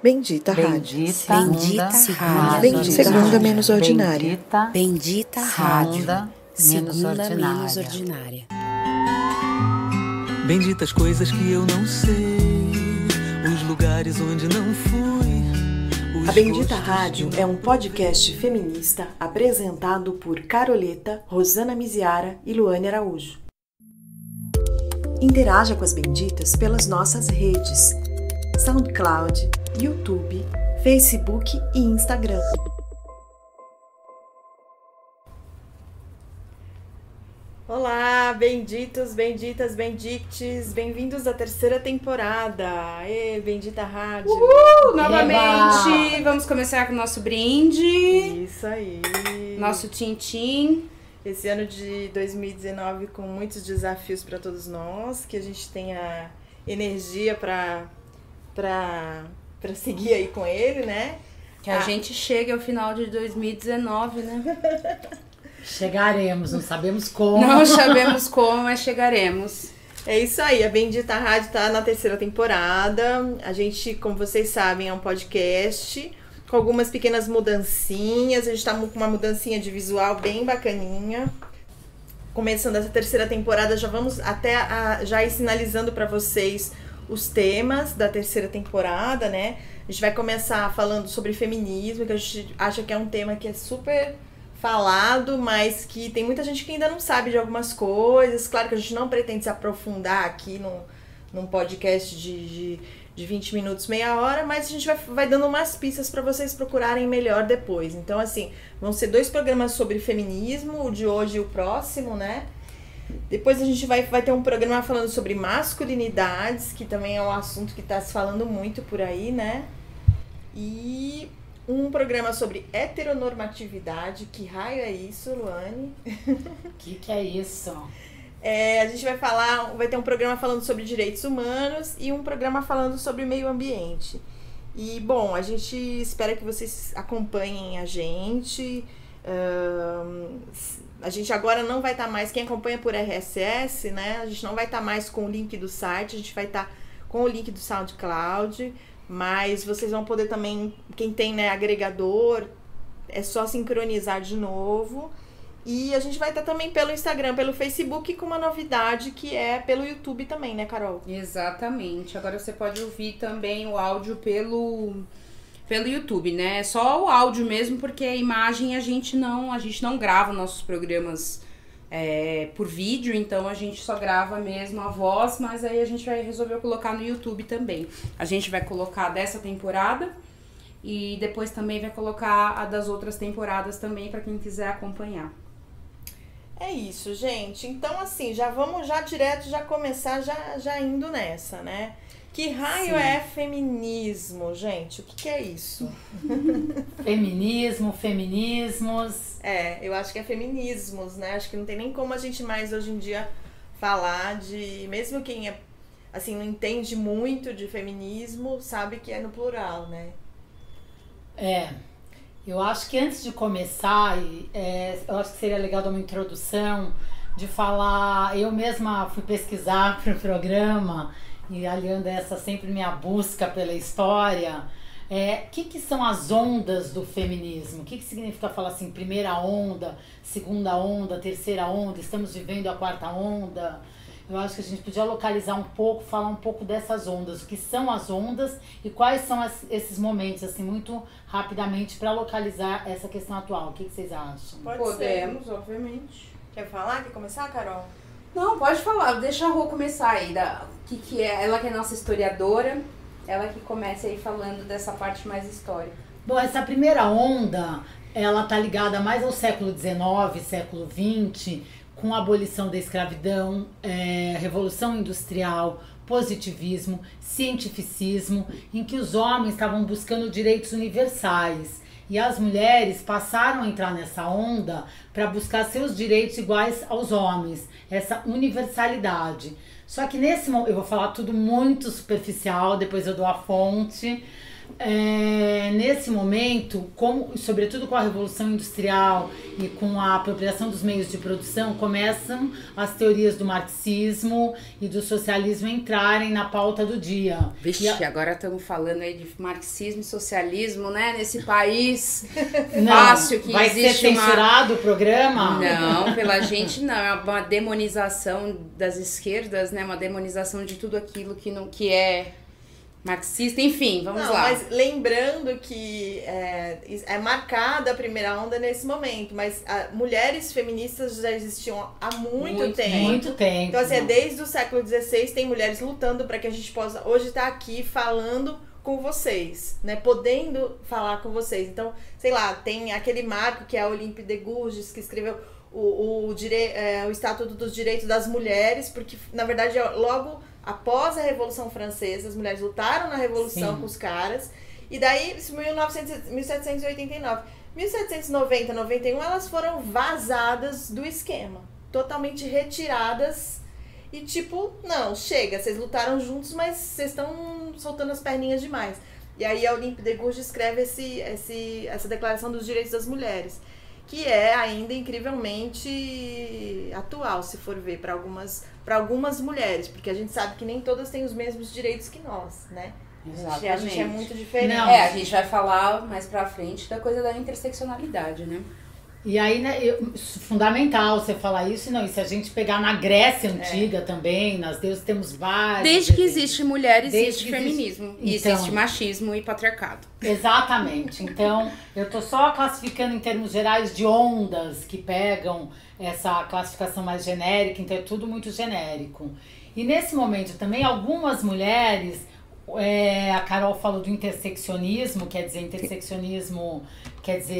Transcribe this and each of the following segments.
Bendita Rádio. Bendita Rádio. Segunda menos ordinária. Bendita Rádio. Segunda menos ordinária. Benditas coisas que eu não sei, os lugares onde não fui. A Bendita Rádio é um podcast feminista apresentado por Caroleta, Rosana Miziara e Luane Araújo. Interaja com as Benditas pelas nossas redes: SoundCloud, YouTube, Facebook e Instagram. Olá, benditos, benditas, bendictes, bem-vindos à terceira temporada. Ê, Bendita Rádio. Novamente, Eba! Vamos começar com o nosso brinde. Isso aí. Nosso tchim-tchim. Esse ano de 2019 com muitos desafios para todos nós, que a gente tenha energia para seguir aí com ele, né? Que a gente chegue ao final de 2019, né? Chegaremos, não sabemos como. Não sabemos como, mas chegaremos. É isso aí, a Bendita Rádio tá na terceira temporada. A gente, como vocês sabem, é um podcast com algumas pequenas mudancinhas. A gente tá com uma mudancinha de visual bem bacaninha. Começando essa terceira temporada, já vamos já ir sinalizando para vocês os temas da terceira temporada, né? A gente vai começar falando sobre feminismo, que a gente acha que é um tema que é super falado, mas que tem muita gente que ainda não sabe de algumas coisas. Claro que a gente não pretende se aprofundar aqui num podcast de 20 minutos, meia hora, mas a gente vai dando umas pistas para vocês procurarem melhor depois. Então, assim, vão ser 2 programas sobre feminismo, o de hoje e o próximo, né? Depois a gente vai ter um programa falando sobre masculinidades, que também é um assunto que está se falando muito por aí, né? E um programa sobre heteronormatividade. Que raio é isso, Luane? Que é isso? A gente vai ter um programa falando sobre direitos humanos e um programa falando sobre meio ambiente. E, bom, a gente espera que vocês acompanhem a gente. A gente agora não vai estar mais, quem acompanha por RSS, né? A gente não vai estar mais com o link do site, a gente vai estar com o link do SoundCloud, mas vocês vão poder também, quem tem, né, agregador, é só sincronizar de novo. E a gente vai estar também pelo Instagram, pelo Facebook, com uma novidade que é pelo YouTube também, né, Carol? Exatamente. Agora você pode ouvir também o áudio pelo YouTube, né? Só o áudio mesmo, porque a imagem a gente não grava nossos programas por vídeo, então a gente só grava mesmo a voz, mas aí a gente vai resolver colocar no YouTube também. A gente vai colocar dessa temporada e depois também vai colocar a das outras temporadas também para quem quiser acompanhar. É isso, gente. Então, assim, já vamos direto, começar já indo nessa, né? Que raio é feminismo, gente? O que é isso? Feminismos. Eu acho que é feminismos, né? Acho que não tem nem como a gente mais hoje em dia falar de... Mesmo quem assim, não entende muito de feminismo, sabe que é no plural, né? Eu acho que antes de começar, eu acho que seria legal dar uma introdução, de falar... Eu mesma fui pesquisar para o programa... E aliando essa sempre minha busca pela história, que são as ondas do feminismo? O que significa falar assim, primeira onda, segunda onda, terceira onda, estamos vivendo a quarta onda? Eu acho que a gente podia localizar um pouco, falar um pouco dessas ondas, o que são as ondas e quais são esses momentos, assim, muito rapidamente, para localizar essa questão atual. O que vocês acham? Podemos, obviamente. Quer falar? Quer começar, Carol? Não, pode falar, deixa a Rô começar aí, que é, ela que é nossa historiadora, ela que começa aí falando dessa parte mais histórica. Bom, essa primeira onda, ela tá ligada mais ao século XIX, século XX, com a abolição da escravidão, revolução industrial, positivismo, cientificismo, em que os homens estavam buscando direitos universais. E as mulheres passaram a entrar nessa onda para buscar seus direitos iguais aos homens, essa universalidade. Só que nesse momento, eu vou falar tudo muito superficial, depois eu dou a fonte, Nesse momento, sobretudo com a Revolução Industrial e com a apropriação dos meios de produção, começam as teorias do marxismo e do socialismo entrarem na pauta do dia. Vixe, agora estamos falando aí de marxismo e socialismo, né? Nesse país fácil que vai existe ser censurado o programa? Não, pela gente não. É uma demonização das esquerdas, né? Uma demonização de tudo aquilo que é marxista, enfim, vamos lá. Mas lembrando que é marcada a primeira onda nesse momento, mas mulheres feministas já existiam há muito tempo. Muito tempo. Então, assim, desde o século XVI tem mulheres lutando para que a gente possa hoje estar aqui falando com vocês, né? Podendo falar com vocês. Então, sei lá, tem aquele marco que é a Olympe de Gouges, que escreveu o Estatuto dos Direitos das Mulheres, porque, na verdade, logo após a Revolução Francesa, as mulheres lutaram na Revolução com os caras, e daí, 1789. 1790, 91, elas foram vazadas do esquema, totalmente retiradas, e tipo, não, chega, vocês lutaram juntos, mas vocês estão soltando as perninhas demais. E aí a Olympe de Gouges escreve essa Declaração dos Direitos das Mulheres, que é ainda incrivelmente atual, se for ver, para algumas mulheres, porque a gente sabe que nem todas têm os mesmos direitos que nós, né? Exatamente. A gente é muito diferente. A gente vai falar mais pra frente da coisa da interseccionalidade, né? E aí, né, fundamental você falar isso, não, e se a gente pegar na Grécia Antiga também, nas deusas temos vários... Desde que existe mulher, existe feminismo, e existe machismo e patriarcado. Exatamente, então eu tô só classificando em termos gerais de ondas que pegam essa classificação mais genérica, então é tudo muito genérico. E nesse momento também algumas mulheres... a Carol falou do interseccionismo, quer dizer,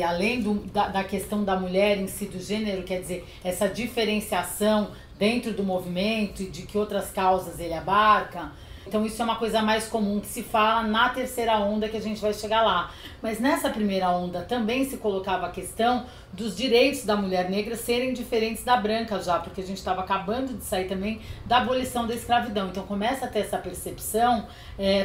além da questão da mulher em si, do gênero, quer dizer, essa diferenciação dentro do movimento e de que outras causas ele abarca. Então isso é uma coisa mais comum que se fala na terceira onda, que a gente vai chegar lá. Mas nessa primeira onda também se colocava a questão dos direitos da mulher negra serem diferentes da branca já, porque a gente estava acabando de sair também da abolição da escravidão. Então começa a ter essa percepção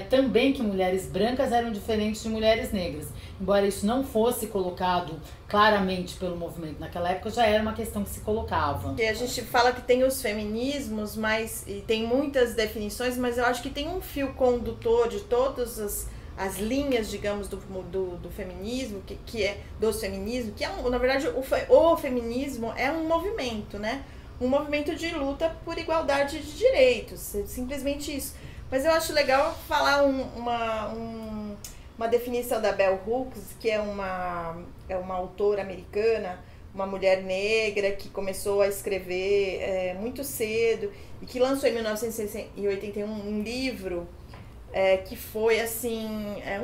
também que mulheres brancas eram diferentes de mulheres negras. Embora isso não fosse colocado claramente pelo movimento naquela época, já era uma questão que se colocava. E a gente fala que tem os feminismos, e tem muitas definições, mas eu acho que tem um fio condutor de todas as linhas, digamos, do feminismo, que é dos feminismos, que é na verdade o feminismo é um movimento, né? Um movimento de luta por igualdade de direitos, é simplesmente isso. Mas eu acho legal falar uma definição da Bell Hooks, que é uma autora americana, uma mulher negra que começou a escrever muito cedo e que lançou em 1981 um livro que foi assim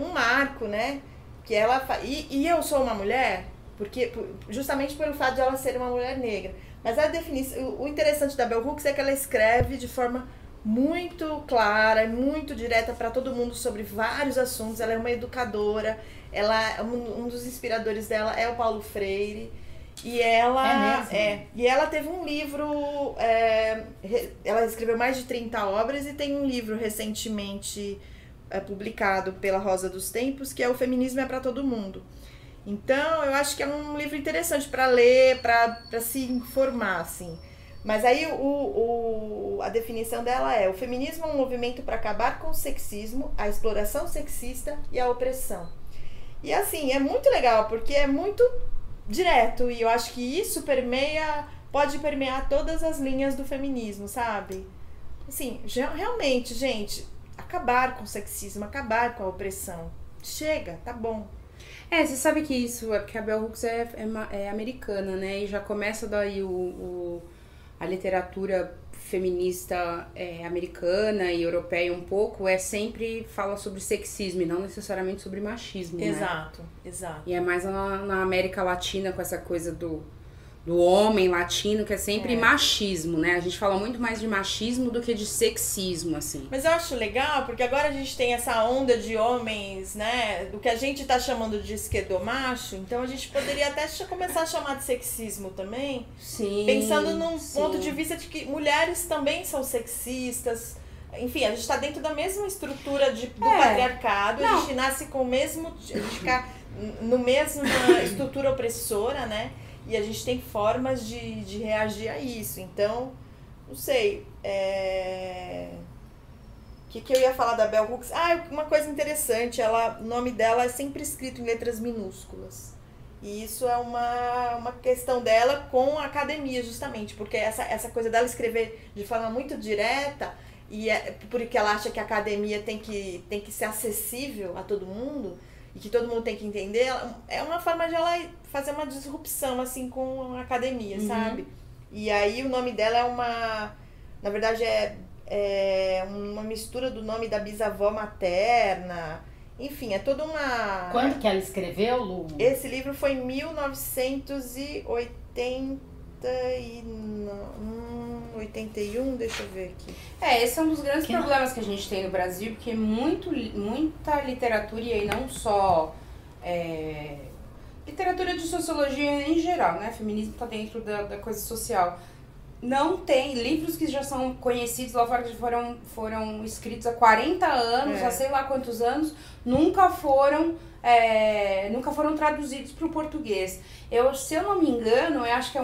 um marco, né? Que ela e eu sou uma mulher justamente pelo fato de ela ser uma mulher negra. Mas a definição, o interessante da Bell Hooks é que ela escreve de forma muito clara, muito direta para todo mundo sobre vários assuntos. Ela é uma educadora, um dos inspiradores dela é o Paulo Freire. E ela teve um livro, ela escreveu mais de 30 obras e tem um livro recentemente publicado pela Rosa dos Tempos, que é O Feminismo é para Todo Mundo. Então, eu acho que é um livro interessante para ler, para se informar, assim. Mas aí a definição dela o feminismo é um movimento para acabar com o sexismo, a exploração sexista e a opressão. E assim, é muito legal, porque é muito direto, e eu acho que isso pode permear todas as linhas do feminismo, sabe? Assim, realmente, gente, acabar com o sexismo, acabar com a opressão. Chega, tá bom. Você sabe que isso é porque a Bell Hooks é americana, né? E já começa daí a literatura feminista americana e europeia um pouco, sempre fala sobre sexismo e não necessariamente sobre machismo, Exato. E é mais na América Latina com essa coisa do homem latino, que é sempre machismo, né? A gente fala muito mais de machismo do que de sexismo, assim. Mas eu acho legal, porque agora a gente tem essa onda de homens, né? Do que a gente tá chamando de esquerdomacho, então a gente poderia até começar a chamar de sexismo também. Sim. Pensando num ponto de vista de que mulheres também são sexistas, Enfim, a gente está dentro da mesma estrutura do patriarcado, a gente nasce com o mesmo... A gente fica no mesma estrutura opressora, né? E a gente tem formas de reagir a isso. Então, não sei... O que eu ia falar da Bell Hooks? Uma coisa interessante, o nome dela é sempre escrito em letras minúsculas. E isso é uma questão dela com a academia, justamente, porque essa coisa dela escrever de forma muito direta, e porque ela acha que a academia tem que ser acessível a todo mundo, e que todo mundo tem que entender, é uma forma de ela fazer uma disrupção, assim, com a academia, sabe? E aí o nome dela na verdade, é uma mistura do nome da bisavó materna. Enfim, é toda uma... Quando que ela escreveu, Lu? Esse livro foi em 1981, deixa eu ver aqui. Esse é um dos grandes problemas que a gente tem no Brasil, porque muita literatura, e aí não só literatura de sociologia em geral, né? Feminismo tá dentro da coisa social. Não tem livros que já são conhecidos lá fora, que foram escritos há 40 anos, há sei lá quantos anos, nunca foram traduzidos para o português. Se eu não me engano, eu acho que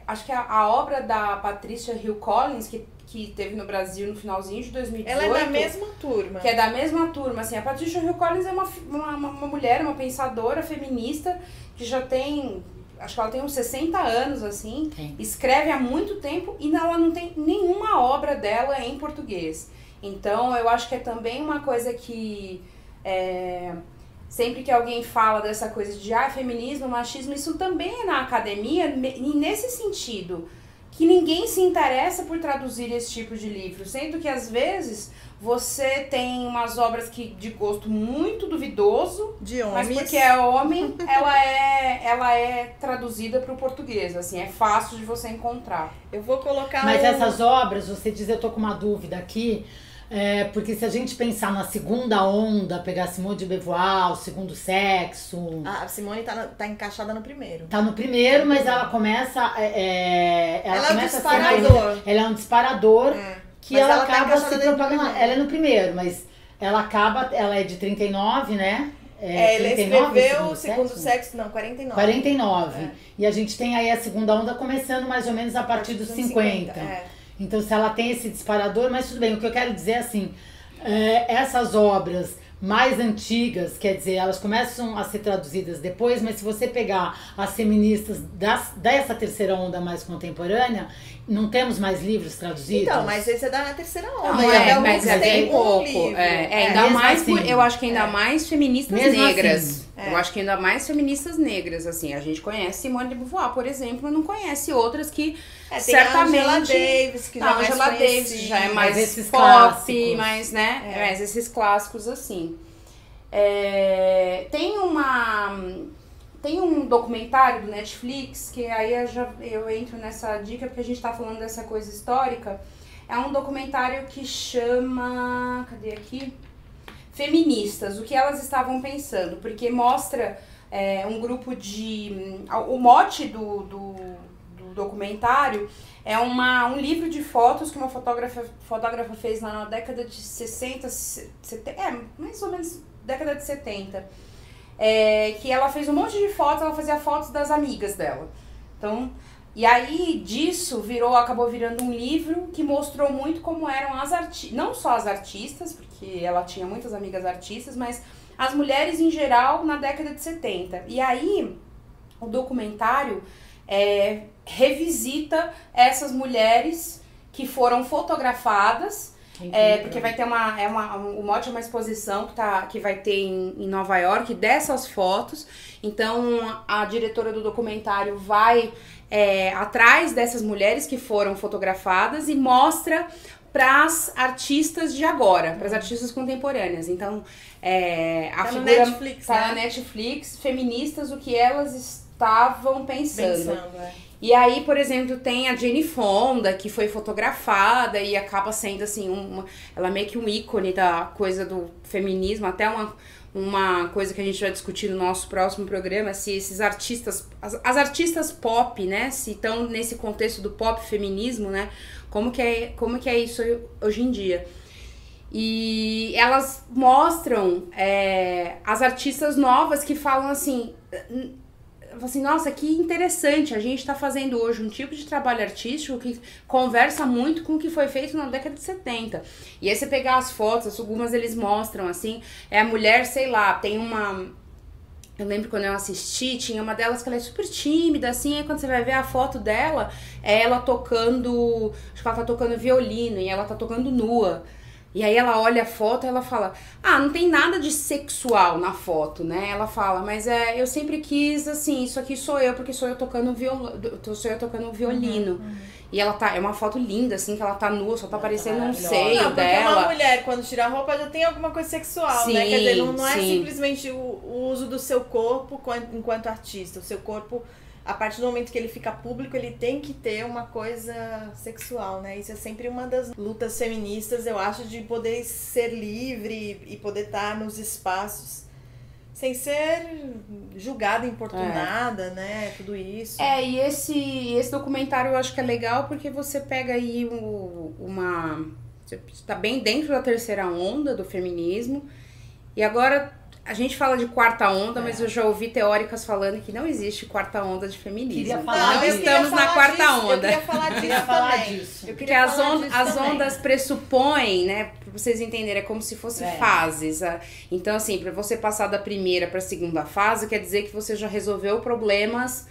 acho que a obra da Patricia Hill Collins, que teve no Brasil no finalzinho de 2018. Ela é da mesma turma. Que é da mesma turma, assim. A Patricia Hill Collins é uma mulher, uma pensadora feminista que já tem... Acho que ela tem uns 60 anos, assim, escreve há muito tempo e ela não tem nenhuma obra dela em português. Então, eu acho que é também uma coisa que, sempre que alguém fala dessa coisa de feminismo, machismo, isso também é na academia, e nesse sentido, que ninguém se interessa por traduzir esse tipo de livro, sendo que, às vezes... Você tem umas obras de gosto muito duvidoso, de homens. Mas porque é homem, ela é traduzida para o português, assim, é fácil de você encontrar. Eu vou colocar... Mas essas obras, você diz, eu tô com uma dúvida aqui, porque se a gente pensar na segunda onda, pegar Simone de Beauvoir, o Segundo Sexo... A Simone tá encaixada no primeiro. Tá no primeiro, mas ela começa... ela começa é um disparador. Ela é um disparador... Que ela acaba se propagando. Ela é no primeiro, mas ela é de 39, né? Ela escreveu o Segundo Sexo, não, 49. 49. E a gente tem aí a segunda onda começando mais ou menos a partir dos 50. Então, se ela tem esse disparador, mas tudo bem. O que eu quero dizer é assim, essas obras mais antigas, quer dizer, elas começam a ser traduzidas depois, mas se você pegar as feministas dessa terceira onda mais contemporânea, não temos mais livros traduzidos? Então, mas esse é da terceira onda. Mas tem pouco. Ainda mais, assim, eu acho que ainda mais feministas negras. Assim, eu acho que ainda mais feministas negras, assim. A gente conhece Simone de Beauvoir, por exemplo, não conhece outras que certamente... Tem a Angela Davis, que já é mais Angela Davis, já é mais esses pop, clássicos. mais, né? Mas esses clássicos, assim. Tem um documentário do Netflix, que aí eu entro nessa dica, porque a gente tá falando dessa coisa histórica. É um documentário que chama... Cadê aqui? Feministas, o que elas estavam pensando. Porque mostra um grupo de... O mote do documentário é um livro de fotos que uma fotógrafa fez lá na década de 60, 70, mais ou menos década de 70. Que ela fez um monte de fotos, ela fazia fotos das amigas dela. Então, e aí disso acabou virando um livro que mostrou muito como eram as artistas, não só as artistas, porque ela tinha muitas amigas artistas, mas as mulheres em geral na década de 70. E aí o documentário revisita essas mulheres que foram fotografadas. Porque vai ter o mote é uma exposição que vai ter em Nova York dessas fotos. Então a diretora do documentário vai atrás dessas mulheres que foram fotografadas e mostra para as artistas de agora, para as artistas contemporâneas. Então a figura Netflix, tá na Netflix, feministas, o que elas estavam pensando. E aí, por exemplo, tem a Jane Fonda, que foi fotografada e acaba sendo, assim, ela é meio que um ícone da coisa do feminismo, até uma coisa que a gente vai discutir no nosso próximo programa, se esses artistas, as artistas pop, né, se estão nesse contexto do pop feminismo, né, como que é isso hoje em dia. E elas mostram as artistas novas que falam assim, nossa, que interessante, a gente tá fazendo hoje um tipo de trabalho artístico que conversa muito com o que foi feito na década de 70. E aí você pegar as fotos, algumas eles mostram, assim, a mulher, sei lá, tem uma... Eu lembro quando eu assisti, tinha uma delas que ela é super tímida, assim, aí quando você vai ver a foto dela, é ela tocando, acho que ela tá tocando violino, e ela tá tocando nua. E aí ela olha a foto e ela fala, não tem nada de sexual na foto, né? Ela fala, mas eu sempre quis, assim, isso aqui sou eu, porque sou eu tocando violino. E ela tá, é uma foto linda, assim, que ela tá nua, só tá aparecendo um seio dela. Uma mulher, quando tira a roupa, já tem alguma coisa sexual, né? Quer dizer, não é simplesmente o uso do seu corpo enquanto artista. O seu corpo, a partir do momento que ele fica público, ele tem que ter uma coisa sexual, né? Isso é sempre uma das lutas feministas, eu acho, de poder ser livre e poder estar nos espaços sem ser julgada, importunada, né? Tudo isso. E esse documentário eu acho que é legal porque você pega aí você tá bem dentro da terceira onda do feminismo. E agora a gente fala de quarta onda, mas eu já ouvi teóricas falando que não existe quarta onda de feminismo. Não estamos na quarta onda. Eu queria falar disso. Porque as ondas pressupõem, né, pra vocês entenderem, é como se fossem fases. Então, assim, pra você passar da primeira pra segunda fase, quer dizer que você já resolveu problemas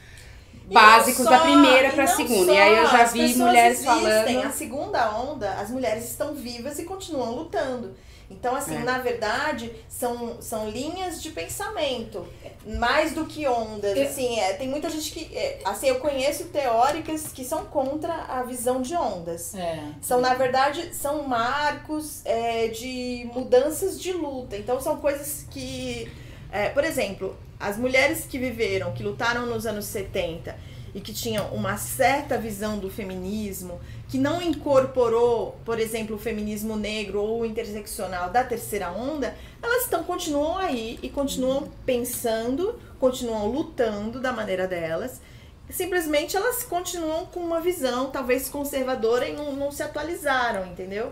básicos da primeira pra segunda. E aí eu já vi mulheres falando... A segunda onda, as mulheres estão vivas e continuam lutando. Então, assim, na verdade, são linhas de pensamento, mais do que ondas. Assim, tem muita gente que... assim, eu conheço teóricas que são contra a visão de ondas. Na verdade, são marcos de mudanças de luta. Então, são coisas que... por exemplo, as mulheres que lutaram nos anos 70 e que tinham uma certa visão do feminismo, que não incorporou, por exemplo, o feminismo negro ou o interseccional da terceira onda, elas continuam aí e continuam pensando, continuam lutando da maneira delas. Simplesmente elas continuam com uma visão talvez conservadora e não se atualizaram, entendeu?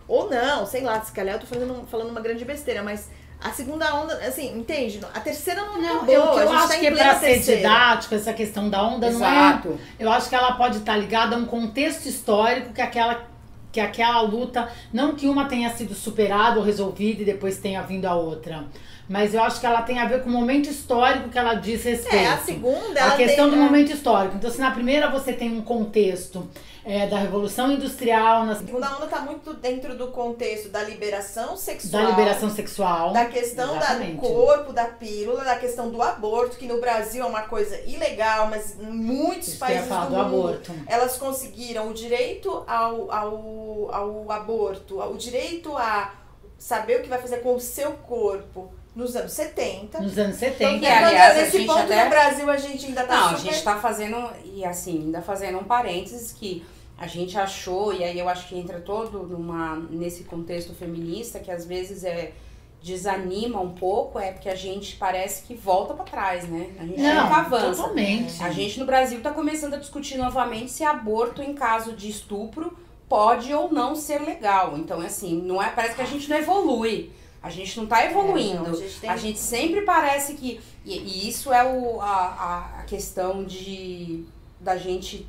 Ou não, sei lá, se calhar eu tô falando uma grande besteira, mas a segunda onda, assim, entende? A terceira não acabou. Eu acho que pra ser didático, essa questão da onda não é... Eu acho que ela pode estar ligada a um contexto histórico que aquela luta, não que uma tenha sido superada ou resolvida e depois tenha vindo a outra. Mas eu acho que ela tem a ver com o momento histórico que ela diz respeito. A segunda... A questão do momento histórico. Então, se na primeira você tem um contexto da Revolução Industrial... A segunda onda está muito dentro do contexto da liberação sexual. Da liberação sexual. Da questão do corpo, da pílula, da questão do aborto, que no Brasil é uma coisa ilegal, mas em muitos países do mundo aborto. Elas conseguiram o direito ao aborto, o direito a saber o que vai fazer com o seu corpo. Nos anos 70. Nos anos 70. Então, aliás, nesse ponto no Brasil a gente ainda tá a gente tá fazendo, e assim, ainda fazendo um parênteses que a gente achou, e aí eu acho que entra todo nesse contexto feminista, que às vezes desanima um pouco, porque a gente parece que volta pra trás, né? A gente nunca avança. Totalmente. A gente no Brasil tá começando a discutir novamente se aborto em caso de estupro pode ou não ser legal. Então, assim, parece que a gente não evolui. A gente não tá evoluindo. A gente sempre parece que... E isso é a questão da gente...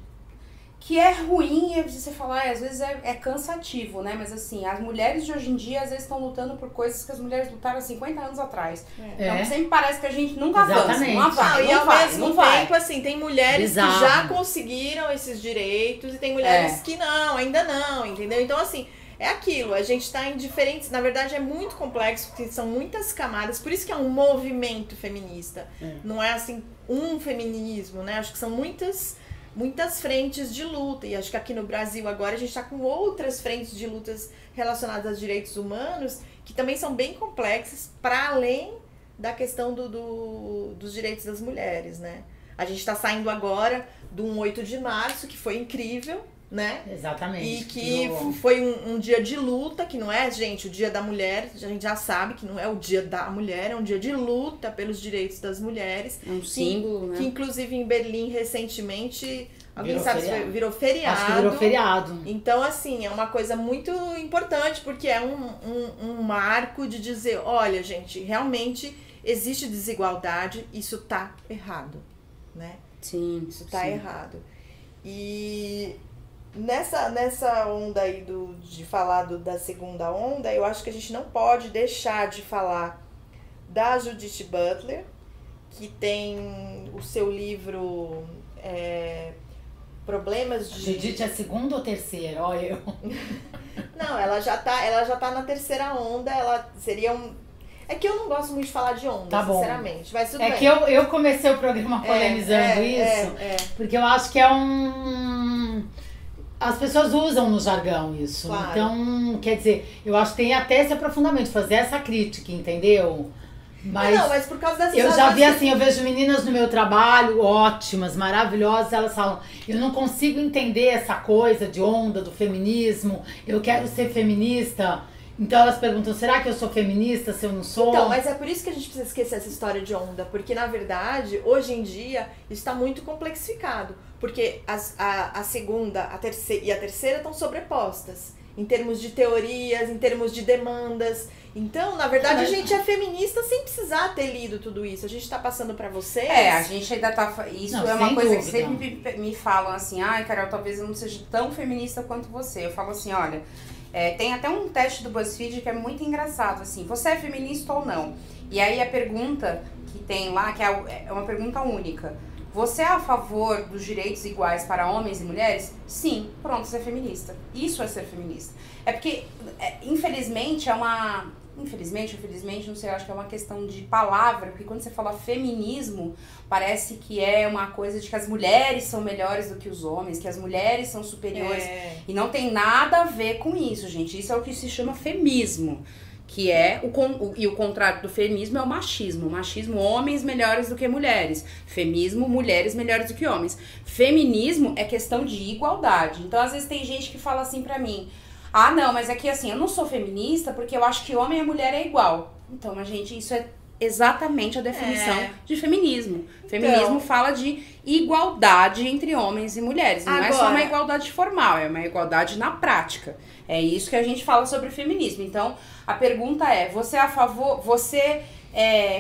Que é ruim, você falar, às vezes é cansativo, né? Mas assim, as mulheres de hoje em dia, às vezes, estão lutando por coisas que as mulheres lutaram há 50 anos atrás. Então sempre parece que a gente nunca avança. E ao mesmo tempo, assim, tem mulheres que já conseguiram esses direitos e tem mulheres que não, ainda não, entendeu? Então, assim... É aquilo, a gente tá em diferentes... Na verdade, é muito complexo, porque são muitas camadas. Por isso que é um movimento feminista. Não é, assim, um feminismo, né? Acho que são muitas frentes de luta. E acho que aqui no Brasil, agora, a gente tá com outras frentes de lutas relacionadas aos direitos humanos, que também são bem complexas, para além da questão dos direitos das mulheres, né? A gente tá saindo agora do 8 de março, que foi incrível, né? Exatamente. E que foi um dia de luta, que não é, gente, o dia da mulher, a gente já sabe que não é o dia da mulher, é um dia de luta pelos direitos das mulheres. É um símbolo, né? Que inclusive em Berlim, recentemente, alguém Virou sabe feriado. se virou feriado. Acho que virou feriado. Então, assim, é uma coisa muito importante, porque é um marco de dizer, olha, gente, realmente existe desigualdade, isso tá errado, né? Sim. Isso tá sim. errado. E nessa onda aí de falar da segunda onda, eu acho que a gente não pode deixar de falar da Judith Butler, que tem o seu livro Problemas de... Judith é segunda ou terceira? Olha eu. Não, ela já tá na terceira onda, ela seria É que eu não gosto muito de falar de onda, Tá bom. sinceramente, mas tudo É bem. que eu comecei o programa polemizando isso, porque eu acho que é as pessoas usam no jargão isso. Claro. Então, quer dizer, eu acho que tem até esse aprofundamento, fazer essa crítica, entendeu? Mas por causa dessas eu já vi razões assim, eu vejo meninas no meu trabalho, ótimas, maravilhosas, elas falam, eu não consigo entender essa coisa de onda do feminismo, eu quero ser feminista. Então elas perguntam, será que eu sou feminista se eu não sou? Então, mas é por isso que a gente precisa esquecer essa história de onda, porque na verdade, hoje em dia, isso está muito complexificado, porque a segunda a terceira, e a terceira estão sobrepostas, em termos de teorias, em termos de demandas. Então, na verdade, a gente é feminista sem precisar ter lido tudo isso. A gente tá passando pra vocês. A gente ainda tá... Isso Não, é uma sem coisa dúvida. que sempre me falam assim, ai, Carol, talvez eu não seja tão feminista quanto você. Eu falo assim, olha, tem até um teste do BuzzFeed que é muito engraçado, assim, você é feminista ou não? E aí a pergunta que tem lá, que é uma pergunta única. Você é a favor dos direitos iguais para homens e mulheres? Sim, pronto, você é feminista. Isso é ser feminista. É porque, infelizmente, Infelizmente, não sei, eu acho que é uma questão de palavra, porque quando você fala feminismo, parece que é uma coisa de que as mulheres são melhores do que os homens, que as mulheres são superiores. E não tem nada a ver com isso, gente. Isso é o que se chama feminismo. Que é e o contrário do feminismo é o machismo. O machismo, homens melhores do que mulheres. Feminismo, mulheres melhores do que homens. Feminismo é questão de igualdade. Então, às vezes, tem gente que fala assim pra mim, ah, não, mas é que assim, eu não sou feminista porque eu acho que homem e mulher é igual. Então, mas, gente, isso é exatamente a definição de feminismo. Feminismo fala de igualdade entre homens e mulheres. Não é só uma igualdade formal, é uma igualdade na prática. É isso que a gente fala sobre feminismo. Então, a pergunta é, você é a favor,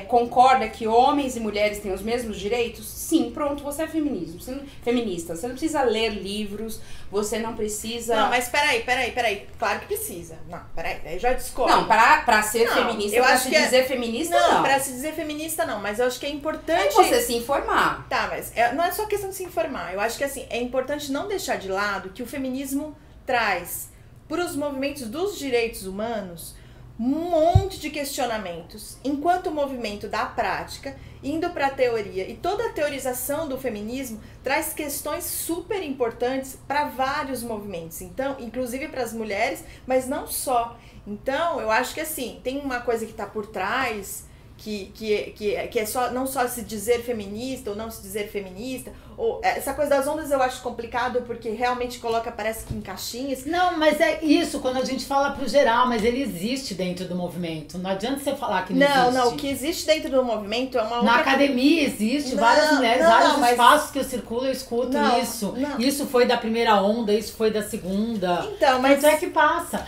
concorda que homens e mulheres têm os mesmos direitos? Sim, pronto, você é feminista. Você não precisa ler livros, você não precisa... Não, mas peraí. Claro que precisa. Não, peraí, eu já discordo. Não, pra ser feminista, pra se dizer feminista, não. Não, pra se dizer feminista, não. Mas eu acho que é importante... É você se informar. Tá, mas não é só questão de se informar. Eu acho que, assim, é importante não deixar de lado que o feminismo traz, para os movimentos dos direitos humanos, um monte de questionamentos, enquanto o movimento da prática, indo para a teoria, e toda a teorização do feminismo traz questões super importantes para vários movimentos, então, inclusive para as mulheres, mas não só. Então, eu acho que assim, tem uma coisa que está por trás, que é só, não só se dizer feminista ou não se dizer feminista, ou essa coisa das ondas eu acho complicado porque realmente parece que em caixinhas. Não, mas é isso, quando a gente fala pro geral, mas ele existe dentro do movimento. Não adianta você falar que não existe. Não, o que existe dentro do movimento é uma outra... Na academia existe várias mulheres, vários espaços que eu circulo, eu escuto isso. Não. Isso foi da primeira onda, isso foi da segunda. Então, mas é que passa.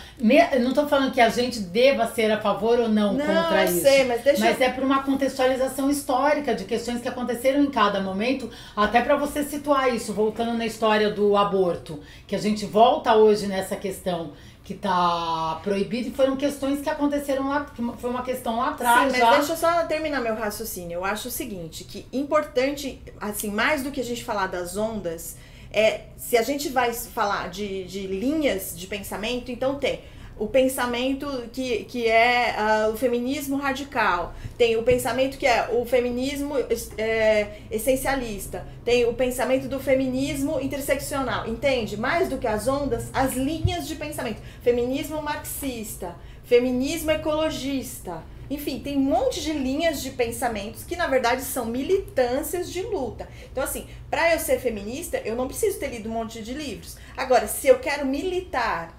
Eu não tô falando que a gente deva ser a favor ou não contra isso. Sei, mas é por uma contextualização histórica de questões que aconteceram em cada momento, até para você situar isso, voltando na história do aborto, que a gente volta hoje nessa questão que tá proibido, e foram questões que aconteceram lá, que foi uma questão lá atrás. Sim, mas deixa eu só terminar meu raciocínio. Eu acho o seguinte, que importante, assim, mais do que a gente falar das ondas, se a gente vai falar de linhas de pensamento, então tem o pensamento que é o feminismo radical, tem o pensamento que é o feminismo essencialista, tem o pensamento do feminismo interseccional, entende? Mais do que as ondas, as linhas de pensamento. Feminismo marxista, feminismo ecologista, Enfim, tem um monte de linhas de pensamentos que, na verdade, são militâncias de luta. Então, assim, para eu ser feminista, eu não preciso ter lido um monte de livros. Agora, se eu quero militar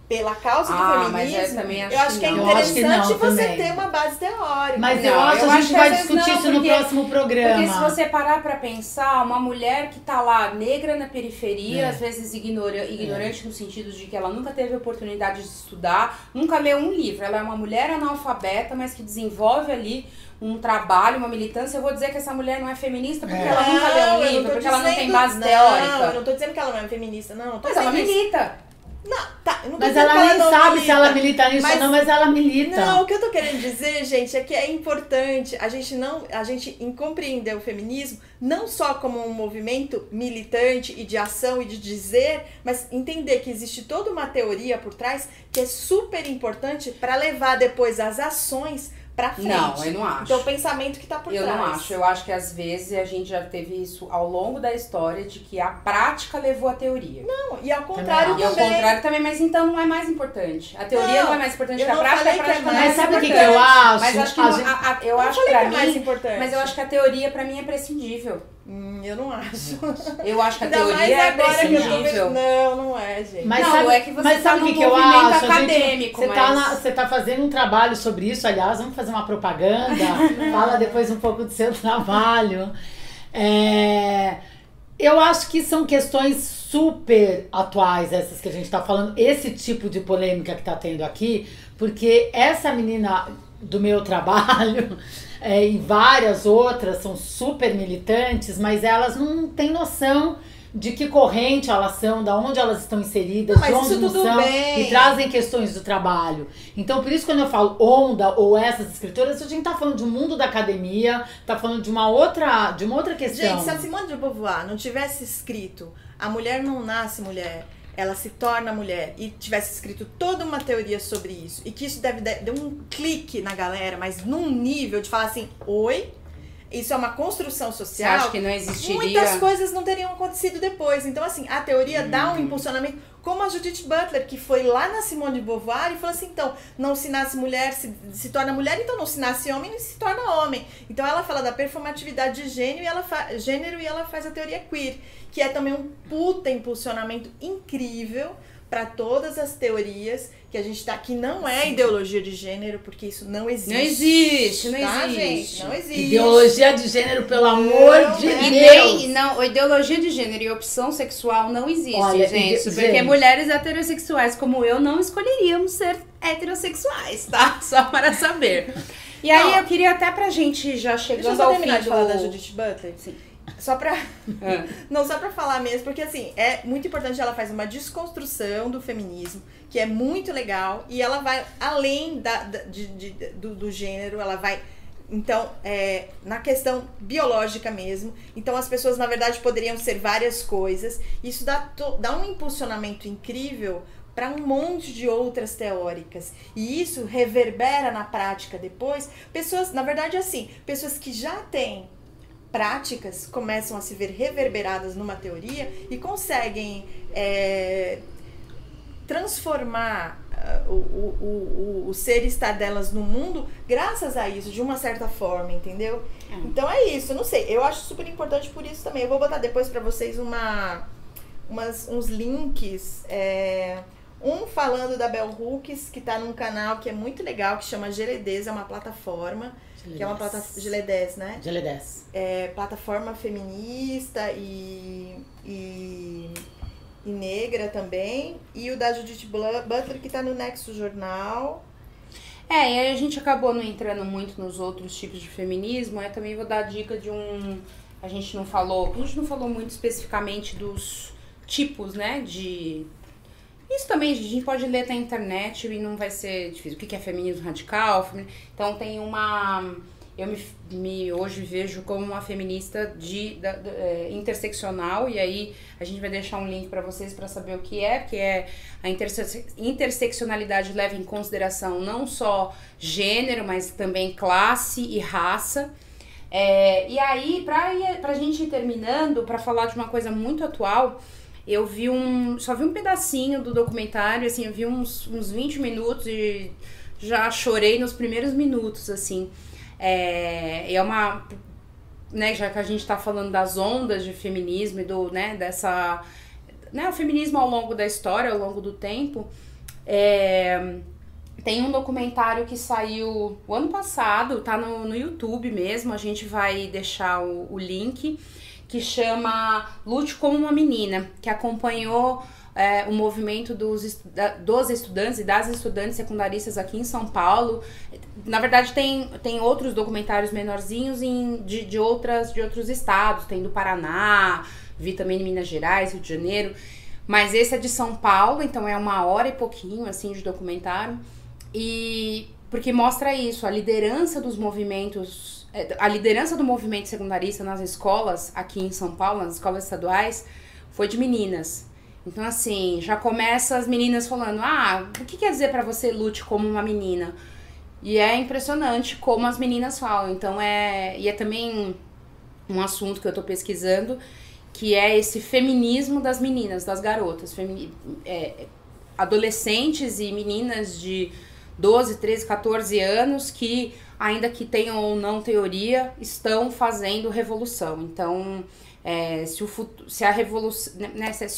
pela causa do feminismo, eu acho que é interessante você ter uma base teórica. Mas eu acho que a gente vai discutir isso no próximo programa. Porque se você parar pra pensar, uma mulher que tá lá, negra na periferia, às vezes ignorante no sentido de que ela nunca teve oportunidade de estudar, nunca leu um livro. Ela é uma mulher analfabeta, mas que desenvolve ali um trabalho, uma militância. Eu vou dizer que essa mulher não é feminista porque ela nunca leu um livro, porque ela não tem base teórica. Não, eu não tô dizendo que ela não é feminista, não. Mas ela milita. Não, tá, eu não tô mas ela nem sabe milita. Se ela milita nisso ou não, mas ela milita. Não, o que eu tô querendo dizer, gente, é que é importante a gente compreender o feminismo não só como um movimento militante e de ação e de dizer, mas entender que existe toda uma teoria por trás que é super importante para levar depois as ações pra frente. Não, eu não acho. Então o pensamento que tá por trás. Eu não acho. Eu acho que às vezes a gente já teve isso ao longo da história de que a prática levou a teoria. Não, e ao contrário também. E ao contrário também, mas então não é mais importante. A teoria não é mais importante que a prática, a prática não é mais importante. Mas sabe o que eu acho? Mas acho que eu acho pra mim, mais importante. Mas eu acho que a teoria pra mim é prescindível. Eu não acho. Eu acho que a teoria é prescindível. Não é, gente. Mas não, sabe, é que você mas tá sabe num o que eu movimento acho? acadêmico. Você tá fazendo um trabalho sobre isso, aliás, vamos fazer uma propaganda. Fala depois um pouco do seu trabalho. Eu acho que são questões super atuais essas que a gente tá falando, esse tipo de polêmica que tá tendo aqui, porque essa menina do meu trabalho e várias outras são super militantes, mas elas não têm noção de que corrente elas são, de onde elas estão inseridas, de onde não são, e trazem questões do trabalho. Então, por isso, quando eu falo onda ou essas escritoras, a gente tá falando de um mundo da academia, tá falando de uma outra questão. Gente, se a Simone de Beauvoir não tivesse escrito A Mulher Não Nasce Mulher, ela se torna mulher, e tivesse escrito toda uma teoria sobre isso, e que isso deve dar um clique na galera, mas num nível de falar assim, oi, isso é uma construção social. Você acha que não existiria? Muitas coisas não teriam acontecido depois. Então, assim, a teoria dá um impulsionamento, como a Judith Butler, que foi lá na Simone de Beauvoir e falou assim, então, não se nasce mulher, se torna mulher, então não se nasce homem, se torna homem. Então ela fala da performatividade de gênero e ela faz a teoria queer, que é também um puta impulsionamento incrível para todas as teorias que a gente tá, que não é ideologia de gênero, porque isso não existe. Não existe. Gente, não existe. Ideologia de gênero, pelo amor de Deus. Não, ideologia de gênero e opção sexual não existe, olha, gente. Porque mulheres heterossexuais como eu não escolheríamos ser heterossexuais, tá? Só para saber. E aí eu queria até pra gente já chegando ao fim terminar de falar da Judith Butler. Sim. Só pra... Não, só pra falar mesmo, porque assim, é muito importante, ela faz uma desconstrução do feminismo, que é muito legal, e ela vai além do gênero, ela vai, então, na questão biológica mesmo. Então as pessoas, na verdade, poderiam ser várias coisas. Isso dá um impulsionamento incrível para um monte de outras teóricas. E isso reverbera na prática depois. Pessoas, na verdade, assim, pessoas que já têm práticas começam a se ver reverberadas numa teoria e conseguem transformar o ser e estar delas no mundo graças a isso, de uma certa forma, entendeu? Então é isso, não sei, eu acho super importante por isso também. Eu vou botar depois pra vocês uns links, um falando da Bell Hooks, que tá num canal que é muito legal, que chama Geledez, é uma plataforma, que é uma plataforma, Geledez, né? Geledez. Plataforma feminista e negra também, e o da Judith Butler, que tá no Nexo Jornal. E aí a gente acabou não entrando muito nos outros tipos de feminismo. Eu também vou dar a dica de a gente não falou muito especificamente dos tipos, né, de... Isso também a gente pode ler até na internet e não vai ser difícil. O que é feminismo radical? Então tem uma... Eu me hoje vejo como uma feminista interseccional, e aí a gente vai deixar um link para vocês para saber o que é a interseccionalidade leva em consideração não só gênero, mas também classe e raça. E aí, pra gente ir terminando, para falar de uma coisa muito atual, eu só vi um pedacinho do documentário, assim, eu vi uns 20 minutos e já chorei nos primeiros minutos, assim. É uma... Né, já que a gente tá falando das ondas de feminismo e do, né, dessa... Né, o feminismo ao longo da história, ao longo do tempo, tem um documentário que saiu o ano passado, tá no YouTube mesmo, a gente vai deixar o link, que chama Lute como uma Menina, que acompanhou o movimento dos estudantes e das estudantes secundaristas aqui em São Paulo. Na verdade, tem outros documentários menorzinhos de outros estados, tem do Paraná, vi também em Minas Gerais, Rio de Janeiro, mas esse é de São Paulo, então é 1h e pouquinho, assim, de documentário, e porque mostra isso, a liderança dos movimentos, a liderança do movimento secundarista nas escolas aqui em São Paulo, nas escolas estaduais, foi de meninas. Então, assim, já começa as meninas falando, o que quer dizer pra você lute como uma menina? E é impressionante como as meninas falam. Então, e é também um assunto que eu tô pesquisando, que é esse feminismo das meninas, das garotas. Adolescentes e meninas de 12, 13, 14 anos que, ainda que tenham ou não teoria, estão fazendo revolução. Então... se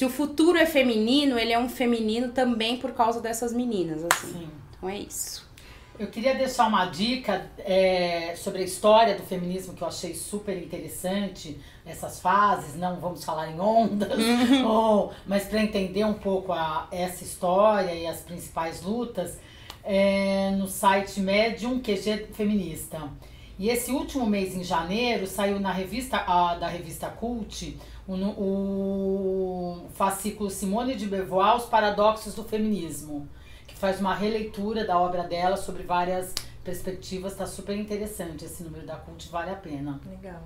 o futuro é feminino, ele é um feminino também por causa dessas meninas, assim. Sim. Então é isso. Eu queria deixar uma dica sobre a história do feminismo que eu achei super interessante, nessas fases, não vamos falar em ondas, mas para entender um pouco essa história e as principais lutas, no site Medium QG Feminista. E esse último mês, em janeiro, saiu na revista da revista Cult o fascículo Simone de Beauvoir, Os Paradoxos do Feminismo, que faz uma releitura da obra dela sobre várias perspectivas. Tá super interessante esse número da Cult, vale a pena. Legal.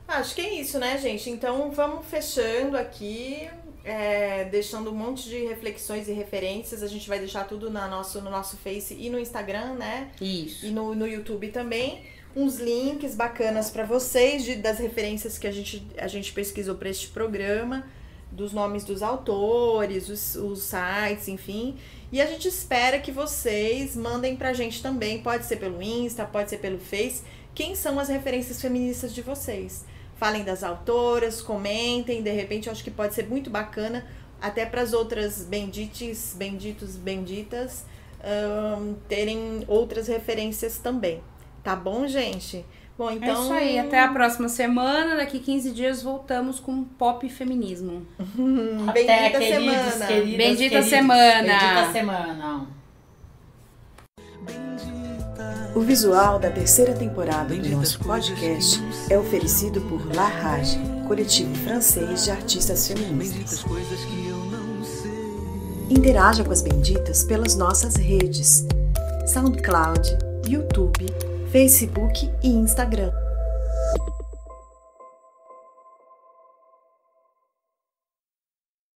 Acho que é isso, né, gente? Então vamos fechando aqui, deixando um monte de reflexões e referências. A gente vai deixar tudo no nosso Face e no Instagram, né? Isso. E no YouTube também. Uns links bacanas para vocês das referências que a gente pesquisou para este programa, dos nomes dos autores, os sites, enfim. E a gente espera que vocês mandem pra gente também, pode ser pelo Insta, pode ser pelo Face, quem são as referências feministas de vocês. Falem das autoras, comentem, de repente eu acho que pode ser muito bacana, até para as outras benditas, terem outras referências também. Tá bom, gente? Bom, então... É isso aí, até a próxima semana, daqui 15 dias voltamos com Pop e Feminismo. Bendita semana! Bendita semana! Bendita semana! O visual da terceira temporada do nosso podcast é oferecido por La Rage, coletivo francês de artistas feministas. Interaja com as Benditas pelas nossas redes: SoundCloud, YouTube, Facebook e Instagram.